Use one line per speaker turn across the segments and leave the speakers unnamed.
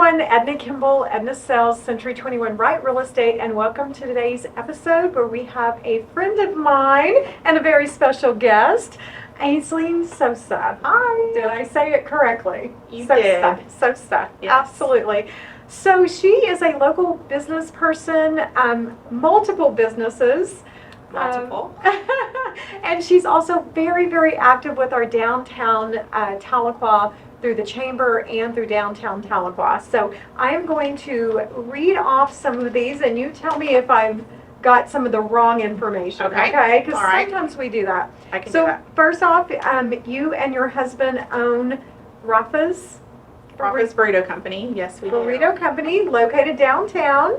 everyone, Edna Kimble, Edna Sells, Century 21 Right Real Estate, and welcome to today's episode where we have a friend of mine and a very special guest, Aisling Sosa. Hi. Did I say it correctly?
You
Sosa.
did.
Sosa.
Yes.
Absolutely. So she is a local business person, multiple businesses.
Multiple.
And she's also very, very active with our downtown Tahlequah through the chamber and through downtown Tahlequah. So I am going to read off some of these and you tell me if I've got some of the wrong information. Okay? Because sometimes we do that.
I can do that.
First off, you and your husband own Rafas
Burrito Company. Yes, we do.
Burrito Company, located downtown,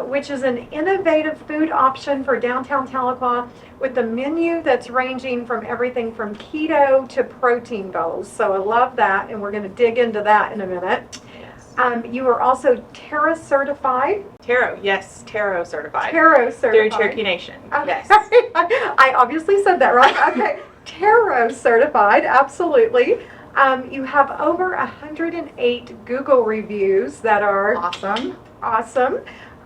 which is an innovative food option for downtown Tahlequah with a menu that's ranging from everything from keto to protein bowls. So I love that, and we're going to dig into that in a minute.
Yes.
You are also Terra certified.
Tarot. Yes, Tarot certified.
Tarot certified.
Through Cherokee Nation.
Okay.
Yes.
I obviously said that right. Okay. Tarot certified, absolutely. You have over 108 Google reviews that are awesome.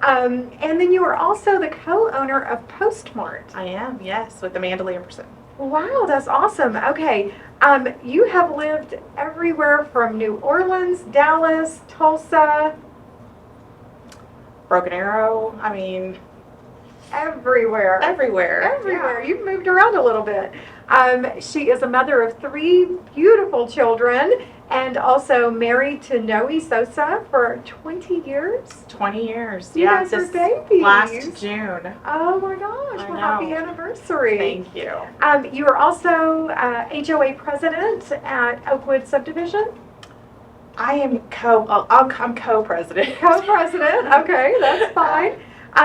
And then you are also the co-owner of PostMart.
I am, yes, with Amanda Lamberson.
Wow, that's awesome. Okay. You have lived everywhere from New Orleans, Dallas, Tulsa.
Broken Arrow. I mean,
Everywhere.
everywhere.
Yeah. You've moved around a little bit. She is a mother of 3 beautiful children and also married to Noe Sosa for 20 years.
20 years.
You guys are babies.
Last June.
Oh my gosh.
I
Well,
know.
happy anniversary.
Thank you.
You are also HOA president at Oakwood Subdivision.
I am I'm co-president.
Co-president. Okay, that's fine.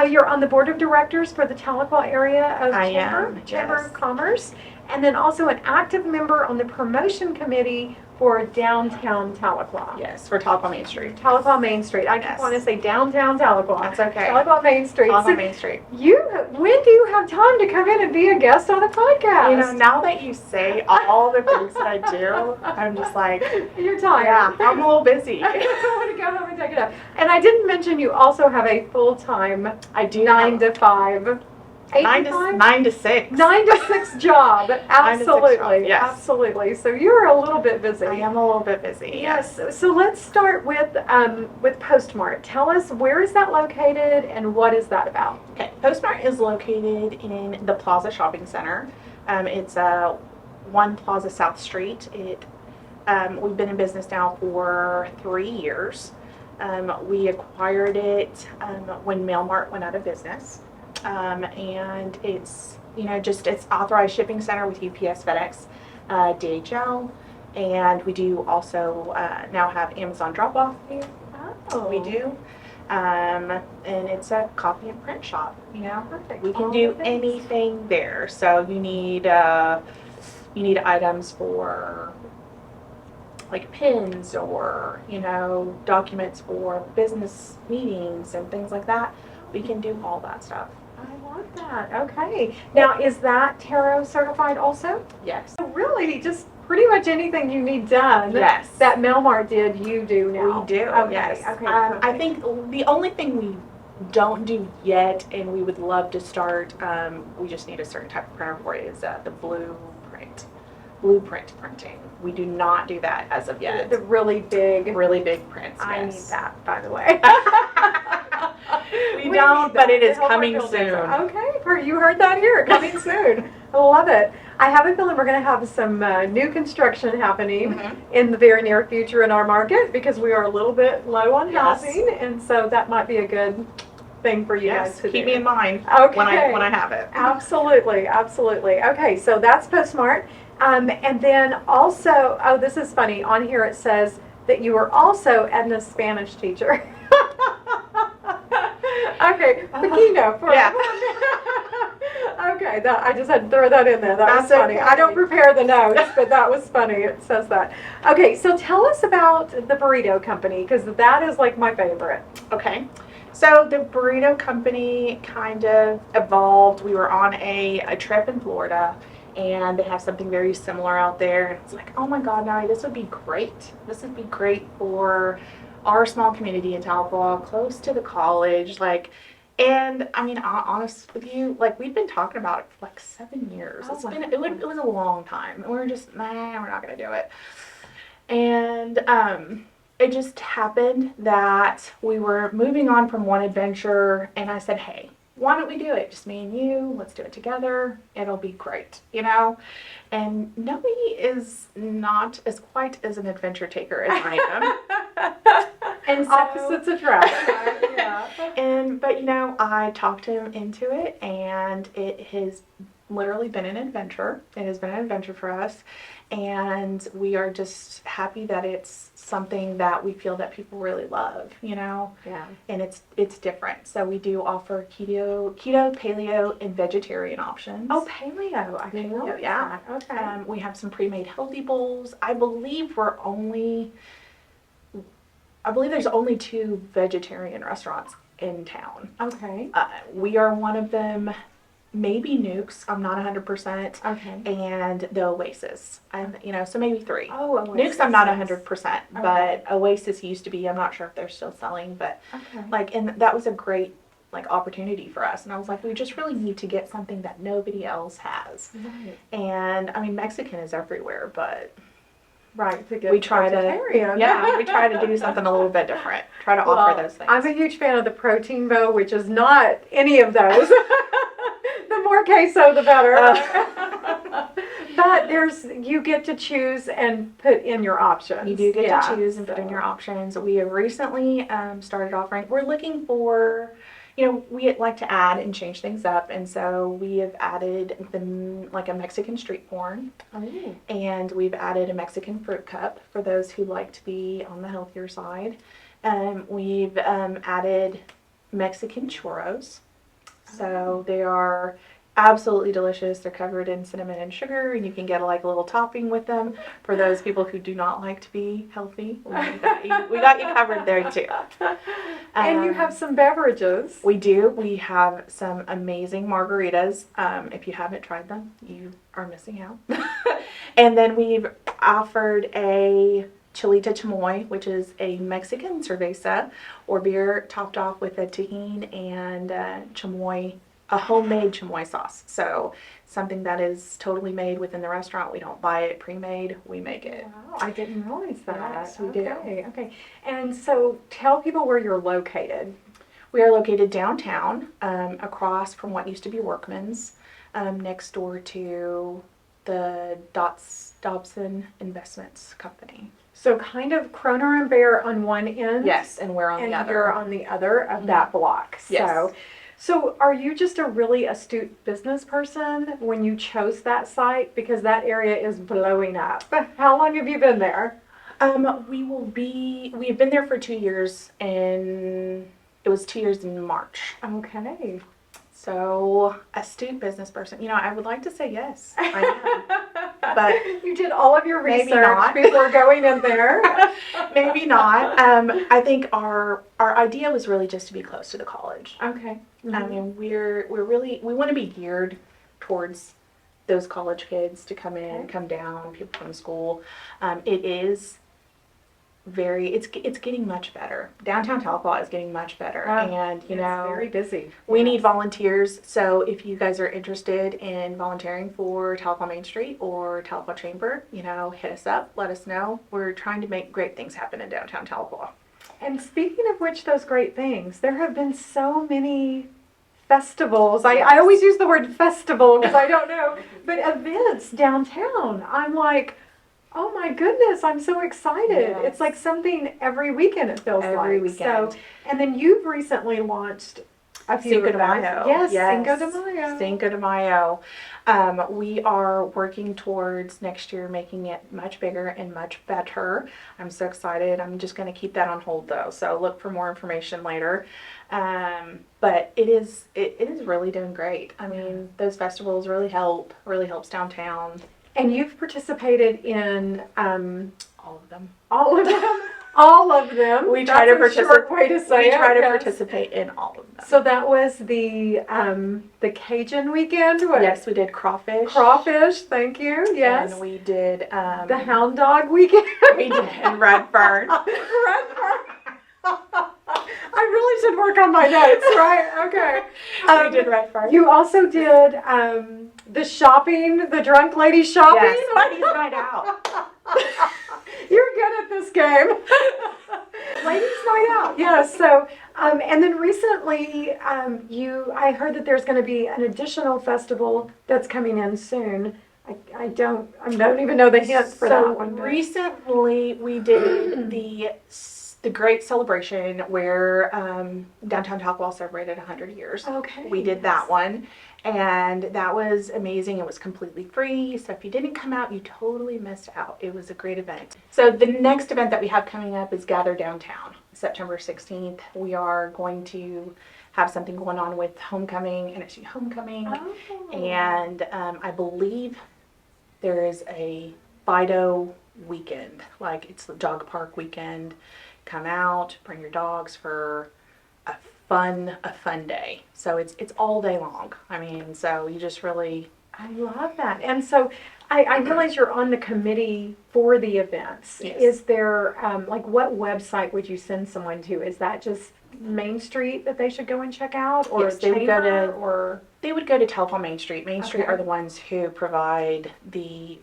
You're on the board of directors for the Tahlequah area of Chamber of Commerce, and then also an active member on the promotion committee for downtown Tahlequah.
Yes, for Tahlequah Main Street.
Tahlequah Main Street. I just want to say downtown Tahlequah.
That's okay.
Tahlequah Main Street.
Tahlequah Main Street.
When do you have time to come in and be a guest on a podcast?
You know, now that you say all the things that I do, I'm just like,
You're tired.
yeah, I'm a little busy.
I want to go home and take it up. And I didn't mention you also have a full-time
I do
9 to 5. 8
9
to
to
5?
9 to 6.
9 to 6 job.
9 to 6
Absolutely.
job, yes.
Absolutely. So you're a little bit busy.
I am a little bit busy.
Yes. So let's start with PostMart. Tell us, where is that located and what is that about?
Okay. PostMart is located in the Plaza Shopping Center. It's 1 Plaza South Street. We've been in business now for 3 years. We acquired it when Mail Mart went out of business. And it's, it's authorized shipping center with UPS, FedEx, DHL, and we do also now have Amazon drop-off.
Oh.
We do. And it's a copy and print shop,
Perfect.
We can
All
do
the things.
anything there. So you need items for like pins or, documents for business meetings and things like that. We can do all that stuff.
I want that. Okay. Now, is that Tarot certified also?
Yes.
So really, just pretty much anything you need done.
Yes.
That Mail Mart did, you do now.
We do.
Okay.
Yes.
Okay.
I think the only thing we don't do yet, and we would love to start, we just need a certain type of printer for it, is the blueprint printing. We do not do that as of yet.
The really big
prints.
I
Yes.
need that, by the way.
We don't, but it is
To help our
coming
buildings.
soon.
Okay, you heard that here. Coming soon. I love it. I have a feeling we're going to have some new construction happening in the very near future in our market because we are a little bit low on
Yes.
housing, and so that might be a good thing for you guys to do.
Keep me in mind
Okay.
when I have it.
Absolutely, absolutely. Okay, so that's PostMart. And then also, oh, this is funny. On here it says that you were also Edna's Spanish teacher. Okay, Pequeno.
Yeah.
Okay, I just had to throw that in there. That was
That's
funny.
okay.
I don't prepare the notes, but that was funny. It says that. Okay, so tell us about the Burrito Company, because that is like my favorite.
Okay. So the Burrito Company kind of evolved. We were on a trip in Florida, and they have something very similar out there. And it's like, oh my God, Nari, this would be great. This would be great for our small community in Tahlequah, close to the college, like. And I mean, honest with you, like we've been talking about it for like 7 years.
Oh,
It's
wow.
been it was a long time. And we were just we're not gonna do it. And it just happened that we were moving on from one adventure, and I said, hey, why don't we do it? Just me and you. Let's do it together. It'll be great, you know? And Noe is not as quite as an adventure taker as I am. And so,
Opposites attract. Yeah.
but you know, I talked him into it, and it has literally been an adventure. It has been an adventure for us, and we are just happy that it's something that we feel that people really love, you know.
Yeah.
And it's different. So we do offer keto, paleo, and vegetarian options.
Oh, paleo. I didn't know
Paleo, yeah.
that. Okay.
We have some pre-made healthy bowls. I believe there's only 2 vegetarian restaurants in town.
Okay.
We are one of them, maybe Nuke's, I'm not 100%,
Okay.
and the Oasis. And you know, so maybe 3.
Oh, Oasis,
Nuke's I'm not
yes.
100%,
Okay.
but Oasis used to be. I'm not sure if they're still selling, but
Okay.
like, and that was a great like opportunity for us. And I was like, we just really need to get something that nobody else has.
Right.
And I mean, Mexican is everywhere, but
Right. To get
we try
vegetarian.
we try to do something a little bit different. Try to
Well,
offer those things.
I'm a huge fan of the protein bow, which is not any of those. The more queso, the better. But you get to choose and put in your options.
You do get
Yeah,
to choose and put in your options. We have recently started offering, we're looking for, you know, we like to add and change things up. And so we have added like a Mexican street corn.
Oh.
And we've added a Mexican fruit cup for those who like to be on the healthier side. We've added Mexican churros. So they are absolutely delicious. They're covered in cinnamon and sugar, and you can get like a little topping with them for those people who do not like to be healthy. We got you covered there too.
And you have some beverages.
We do. We have some amazing margaritas. If you haven't tried them, you are missing out. And then we've offered a Chilita Chamoy, which is a Mexican cerveza or beer topped off with a tahini and chamoy, a homemade chamoy sauce. So something that is totally made within the restaurant. We don't buy it pre-made. We make it.
Wow, I didn't realize that.
Yes, we do.
Okay. And so tell people where you're located.
We are located downtown, across from what used to be Workman's, next door to the Dobson Investments Company.
So kind of Kroner and Bear on one end.
Yes, and we're on
and
the other.
you're on the other of that block.
Yes.
So are you just a really astute business person when you chose that site? Because that area is blowing up. How long have you been there?
We have been there for 2 years, and it was 2 years in March.
Okay.
So, astute business person. You know, I would like to say yes, I am. But
you did all of your
maybe
research
not.
before going in there.
Maybe not. I think our idea was really just to be close to the college.
Okay. Mm-hmm.
I mean, we want to be geared towards those college kids to come in, come down, people from school. It is it's getting much better. Downtown Tahlequah is getting much better, and you know,
very busy.
We need volunteers. So if you guys are interested in volunteering for Tahlequah Main Street or Tahlequah Chamber, you know, hit us up. Let us know. We're trying to make great things happen in downtown Tahlequah.
And speaking of which, those great things, there have been so many festivals. I always use the word festival because I don't know, but events downtown. I'm like, oh my goodness, I'm so excited.
Yes.
It's like something every weekend, it feels like.
Every weekend.
So, and then you've recently launched a few
Cinco
of
de
those.
Mayo.
Yes,
Yes.
Cinco de Mayo.
Cinco de Mayo. We are working towards next year making it much bigger and much better. I'm so excited. I'm just going to keep that on hold though. So look for more information later. But it is really doing great. I mean, those festivals really helps downtown.
And you've participated in
All of them.
all of them. All of them.
We try to participate.
Short way to say
We
it,
try to
yes.
participate in all of them.
So that was the Cajun weekend. What?
Yes, we did crawfish.
Crawfish. Thank you. Yes.
And we did
the hound dog weekend.
we did Redfern.
Redfern. I really should work on my notes, right? Okay.
We did right first.
You also did the shopping, the drunk lady shopping.
Yes, ladies night out.
You're good at this game. Ladies night out. Yes. So, and then recently, I heard that there's going to be an additional festival that's coming in soon. I don't even know the hint for that one. But
Recently we did the great celebration where downtown Tahlequah celebrated 100 years.
Okay.
We did that one, and that was amazing. It was completely free, so if you didn't come out, you totally missed out. It was a great event. So the next event that we have coming up is Gather Downtown, September 16th. We are going to have something going on with Homecoming, NSU Homecoming, and I believe there is a Fido weekend, like it's the dog park weekend. Come out, bring your dogs for a fun day. So it's all day long. I mean, so you just really.
I love that. And so I realize you're on the committee for the events.
Yes.
Is there, like, what website would you send someone to? Is that just Main Street that they should go and check out? Or
Yes, they would go
Chamber,
to-
or?
They would go to Tahlequah Main Street. Main Street
Okay.
are the ones who provide these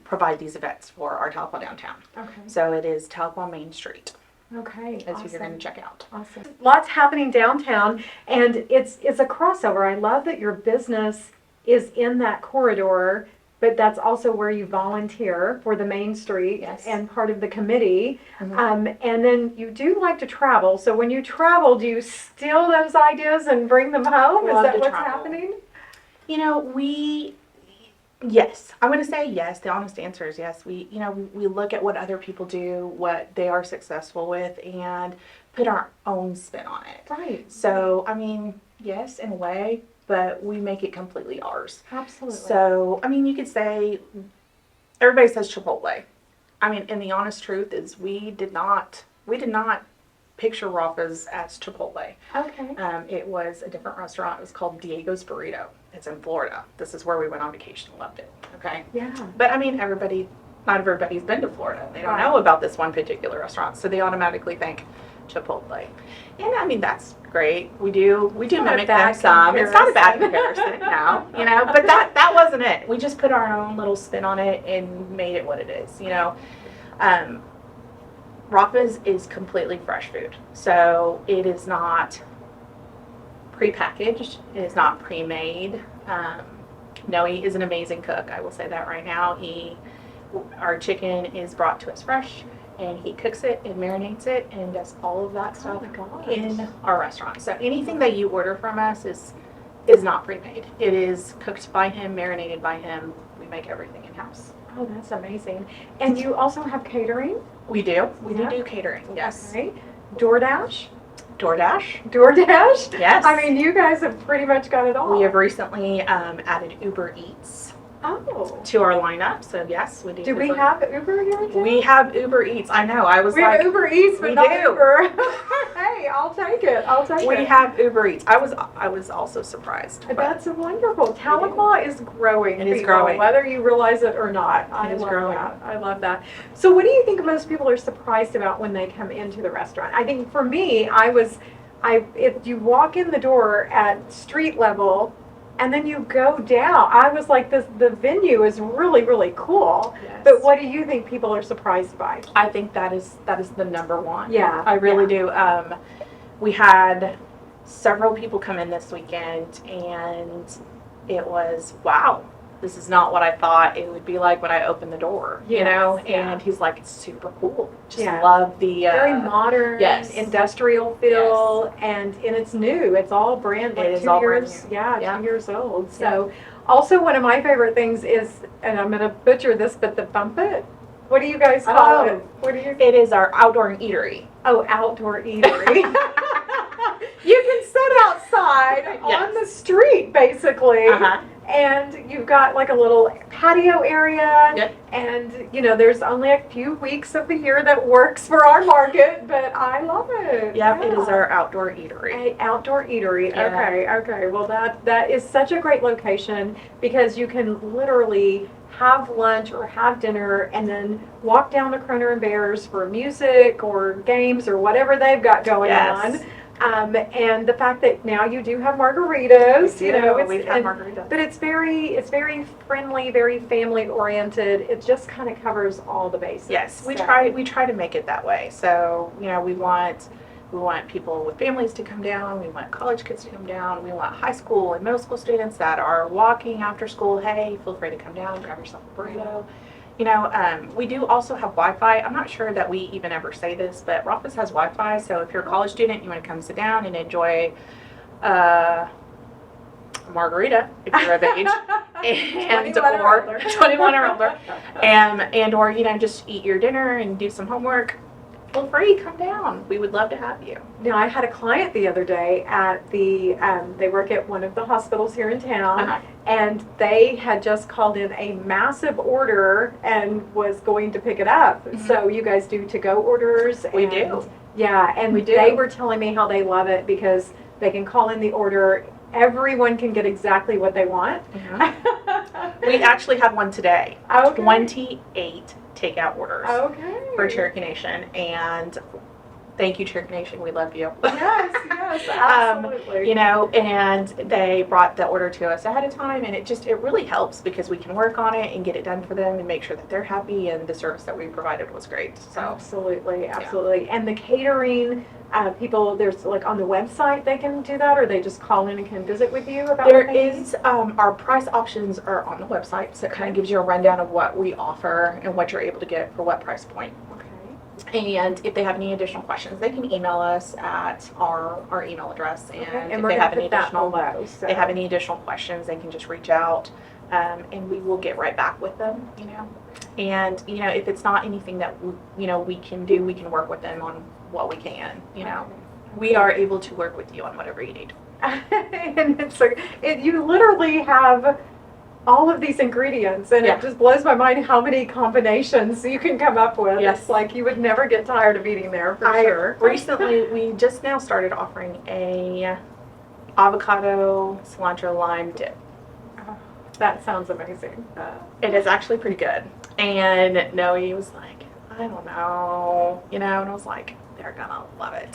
events for our Tahlequah downtown.
Okay.
So it is Tahlequah Main Street.
Okay.
That's who you're going to check out.
Awesome. Lots happening downtown, and it's a crossover. I love that your business is in that corridor, but that's also where you volunteer for the Main Street.
Yes.
And part of the committee.
Mhm.
And then you do like to travel. So when you travel, do you steal those ideas and bring them home?
Love
Is that
to
what's
travel.
happening?
You know, yes, I'm going to say yes. The honest answer is yes. We look at what other people do, what they are successful with, and put our own spin on it.
Right.
So, I mean, yes, in a way, but we make it completely ours.
Absolutely.
So, I mean, you could say, everybody says Chipotle. I mean, and the honest truth is we did not picture Rafas as Chipotle.
Okay.
It was a different restaurant. It was called Diego's Burrito. It's in Florida. This is where we went on vacation. Loved it. Okay.
Yeah.
But I mean, not everybody's been to Florida. They don't
Right.
know about this one particular restaurant, so they automatically think Chipotle. And I mean, that's great. We do
not a
mimic
bad
them some. It's not a bad
comparison.
comparison, no. But that wasn't it. We just put our own little spin on it and made it what it is. Rafas is completely fresh food, so it is not pre-packaged. It is not pre-made. Noe is an amazing cook. I will say that right now. Our chicken is brought to us fresh, and he cooks it and marinates it and does all of that stuff
my gosh.
in our restaurant. So anything that you order from us is not pre-made. It is cooked by him, marinated by him. We make everything in-house.
Oh, that's amazing. And you also have catering?
We do. We
Yeah.
do catering. Yes.
Okay. DoorDash?
DoorDash. Yes.
I mean, you guys have pretty much got it all.
We have recently added Uber Eats
Oh.
to our lineup. So yes, we do.
Do we
Uber.
have Uber here in town?
We have Uber Eats. I know. I was
We
like,
have Uber Eats, but
we
not
do.
Uber. Hey, I'll take it.
we
it.
have Uber Eats. I was also surprised. but
That's wonderful. Tahlequah is growing.
It is
people,
growing.
whether you realize it or not. I
is
love
growing.
that. I love that. So, what do you think most people are surprised about when they come into the restaurant? I think for me, if you walk in the door at street level, and then you go down, I was like, the venue is really, really cool.
Yes.
But what do you think people are surprised by?
I think that is the number one.
Yeah,
I really do. We had several people come in this weekend, and it was, wow, this is not what I thought it would be like when I opened the door,
Yes, yeah.
And he's like, it's super cool. Just
Yeah.
love the
Very modern,
yes.
industrial feel, and it's new. It's all brand, like
It is
2
all brand
years,
new.
yeah,
Yeah.
2 years old. So, also one of my favorite things is, and I'm gonna butcher this, but the bump it. What do you guys call
Oh.
it? What do you?
It is our outdoor eatery.
Oh, outdoor eatery. You can sit outside on
Yes.
the street, basically.
Uh-huh.
And you've got like a little patio area.
Yep.
And, you know, there's only a few weeks of the year that works for our market, but I love it.
Yep, it is our outdoor eatery.
A outdoor eatery.
Yeah.
Okay. Well, that is such a great location because you can literally have lunch or have dinner and then walk down to Croner and Bears for music or games or whatever they've got going
Yes.
on. And the fact that now you do have margaritas, you know,
we have margaritas.
but it's very friendly, very family oriented. It just kind of covers all the bases.
Yes, we
So-
try to make it that way. So, you know, we want people with families to come down. We want college kids to come down. We want high school and middle school students that are walking after school. Hey, feel free to come down, grab yourself a burrito. You know, we do also have Wi-Fi. I'm not sure that we even ever say this, but Rafas has Wi-Fi. So if you're a college student, you want to come sit down and enjoy a margarita if you're of age, and
21 or older.
21 or older, and or you know just eat your dinner and do some homework. Feel free, come down. We would love to have you.
Now, I had a client the other day at the, they work at one of the hospitals here in town,
Uh-huh.
and they had just called in a massive order and was going to pick it up. So you guys do to-go orders?
We
and-
do.
Yeah, and
We do.
they were telling me how they love it because they can call in the order. Everyone can get exactly what they want.
We actually had one today.
Okay.
28 takeout orders
Okay.
for Cherokee Nation, and thank you, Cherokee Nation. We love you.
Yes, absolutely.
You know, and they brought the order to us ahead of time, and it really helps because we can work on it and get it done for them and make sure that they're happy, and the service that we provided was great. So
Absolutely. And the catering, people, there's like on the website they can do that, or they just call in and can visit with you about
there
what they need?
is our price options are on the website, so it kind of gives you a rundown of what we offer and what you're able to get for what price point.
Okay.
And if they have any additional questions, they can email us at our email address. And
Okay.
if
And we're
they
gonna
have any
put that
additional
below. So.
they have any additional questions, they can just reach out, and we will get right back with them. You know, and you know if it's not anything that we can do, we can work with them on what we can. You know, we are able to work with you on whatever you need.
And it's like you literally have all of these ingredients, and
Yeah.
it just blows my mind how many combinations you can come up with.
Yes.
It's like you would never get tired of eating there for sure.
Recently, we just now started offering a avocado cilantro lime dip.
That sounds amazing.
It is actually pretty good. And Noe was like, I don't know, and I was like, they're gonna love it.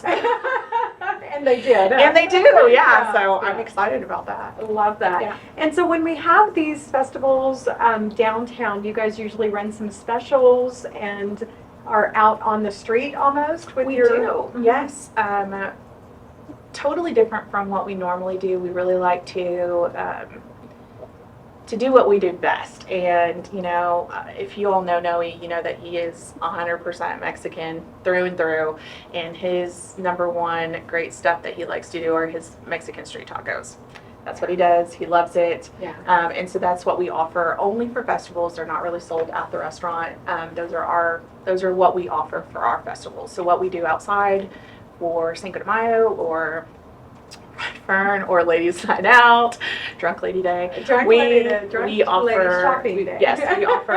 And they did.
And they do,
Yeah,
so
yeah.
I'm excited about that.
Love that.
Yeah.
And so when we have these festivals downtown, you guys usually run some specials and are out on the street almost with
We
your.
do, yes. Totally different from what we normally do. We really like to do what we do best. And, if you all know Noe, you know that he is 100% Mexican through and through. And his number one great stuff that he likes to do are his Mexican street tacos. That's what he does. He loves it.
Yeah.
And so that's what we offer only for festivals. They're not really sold at the restaurant. Those are what we offer for our festivals. So what we do outside for Cinco de Mayo or Fern or Ladies Night Out, Drunk Lady Day.
Drunk
we
Lady Day, Drunk
we offer
Lady Shopping Day.
Yes, we offer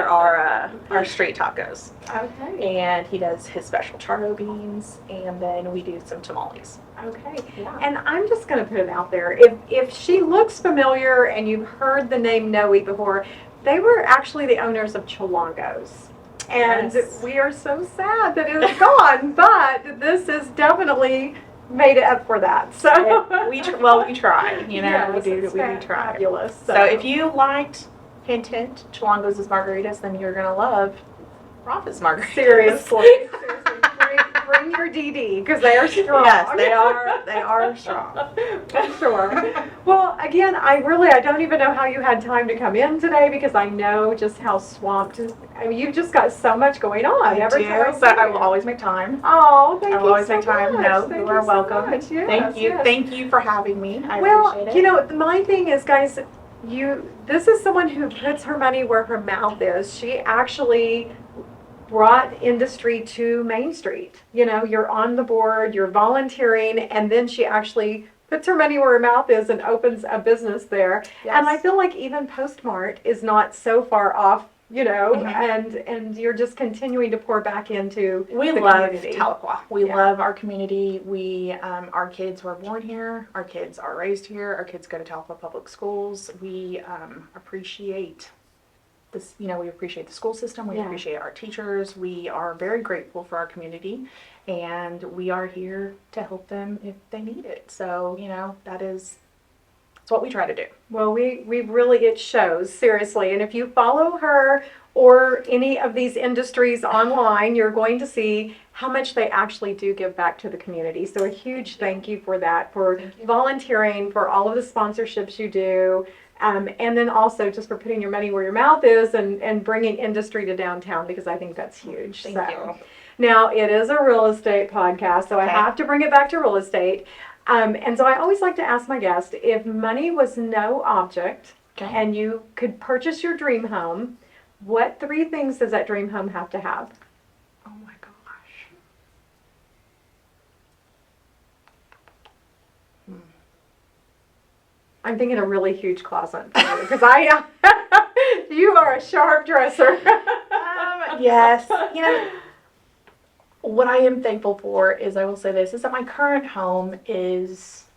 our street tacos.
Okay.
And he does his special charro beans, and then we do some tamales.
Okay.
Yeah.
And I'm just going to put it out there. If she looks familiar and you've heard the name Noe before, they were actually the owners of Cholongos. And
Yes.
we are so sad that it is gone, but this is definitely made it up for that. So
we try.
Yes,
we do
it's
try.
fabulous.
So if you liked hint Cholongos' margaritas, then you're gonna love Rafas margaritas.
seriously, bring your DD because they are strong.
Yes, they are strong.
For sure. Well, again, I don't even know how you had time to come in today because I know just how swamped. I mean, you've just got so much going on.
I
every
do,
time
but I
see
will
you.
always make time.
Oh, thank
I
you
will always
so
make time.
much.
No,
Thank
you are
so
welcome.
much. Yes,
Thank you.
yes.
Thank you for having me. I
Well,
appreciate it.
my thing is, guys, this is someone who puts her money where her mouth is. She actually brought industry to Main Street. You're on the board, you're volunteering, and then she actually puts her money where her mouth is and opens a business there.
Yes.
And I feel like even PostMart is not so far off,
Mhm.
and you're just continuing to pour back into
We
the
love
community.
Tahlequah. We
Yeah.
love our community. Our kids were born here. Our kids are raised here. Our kids go to Tahlequah Public Schools. We appreciate this. We appreciate the school system. We
Yeah.
appreciate our teachers. We are very grateful for our community, and we are here to help them if they need it. So that's what we try to do.
Well, we really, it shows, seriously. And if you follow her or any of these industries online, you're going to see how much they actually do give back to the community. So a huge thank you for that, for volunteering, for all of the sponsorships you do, and then also just for putting your money where your mouth is and bringing industry to downtown, because I think that's huge.
Thank you.
Now, it is a real estate podcast, so I
Okay.
have to bring it back to real estate. And so I always like to ask my guest, if money was no object
Okay.
and you could purchase your dream home, what 3 things does that dream home have to have?
Oh my gosh.
I'm thinking a really huge closet because you are a sharp dresser.
Yes. What I am thankful for is, I will say this, is that my current home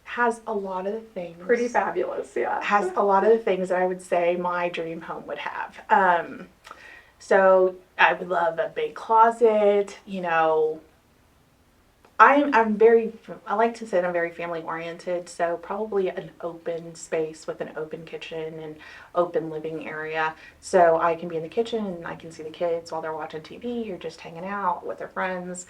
has a lot of the things.
Pretty fabulous, yeah.
Has a lot of the things that I would say my dream home would have. So I would love a big closet, I like to say that I'm very family oriented, so probably an open space with an open kitchen and open living area, so I can be in the kitchen and I can see the kids while they're watching TV or just hanging out with their friends.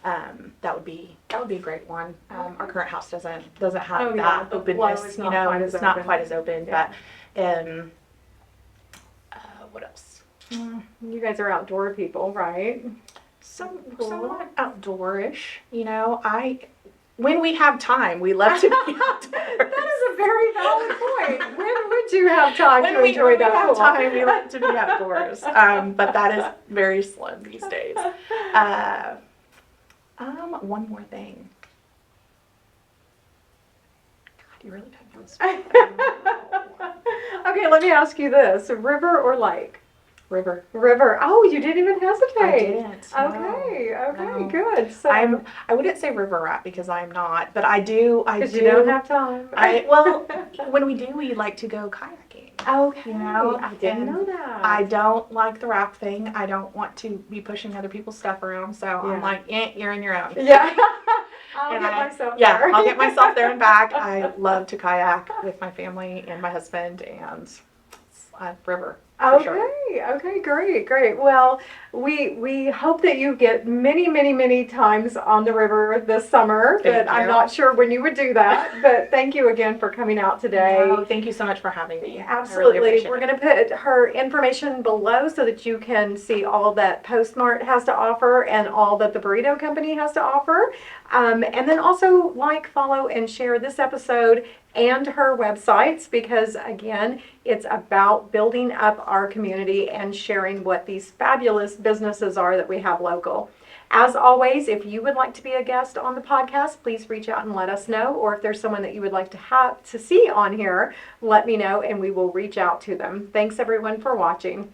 That would be a great one. Our current house doesn't have that
the
openness.
flow is not quite as
It's not
open.
quite as open,
Yeah.
but what else?
You guys are outdoor people, right?
Somewhat outdoorish. When we have time, we love to be outdoors.
That is a very valid point. When would you have time to
when
enjoy
we
that
have
pool?
time, we like to be outdoors. But that is very slim these days. One more thing. God, you really got me on the spot.
Okay, let me ask you this: river or lake?
River.
River. Oh, you didn't even hesitate.
I didn't.
Okay,
No.
good. So
I wouldn't say river rat because I'm not, but I do.
because you don't have time.
When we do, we like to go kayaking.
Okay.
I
didn't know that.
I don't like the raft thing. I don't want to be pushing other people's stuff around, so I'm like, you're in your own.
Yeah. I'll
And
get
I-
myself
Yeah,
there.
I'll get myself there and back. I love to kayak with my family and my husband, and river. For sure.
Okay, great. Well, we hope that you get many times on the river this summer,
Thank
but I'm
you.
not sure when you would do that. But thank you again for coming out today.
No, thank you so much for having me. I really
Absolutely.
appreciate
We're
it.
going to put her information below so that you can see all that PostMart has to offer and all that the Burrito Company has to offer. And then also follow, and share this episode and her websites, because again, it's about building up our community and sharing what these fabulous businesses are that we have local. As always, if you would like to be a guest on the podcast, please reach out and let us know. Or if there's someone that you would like to see on here, let me know and we will reach out to them. Thanks everyone for watching.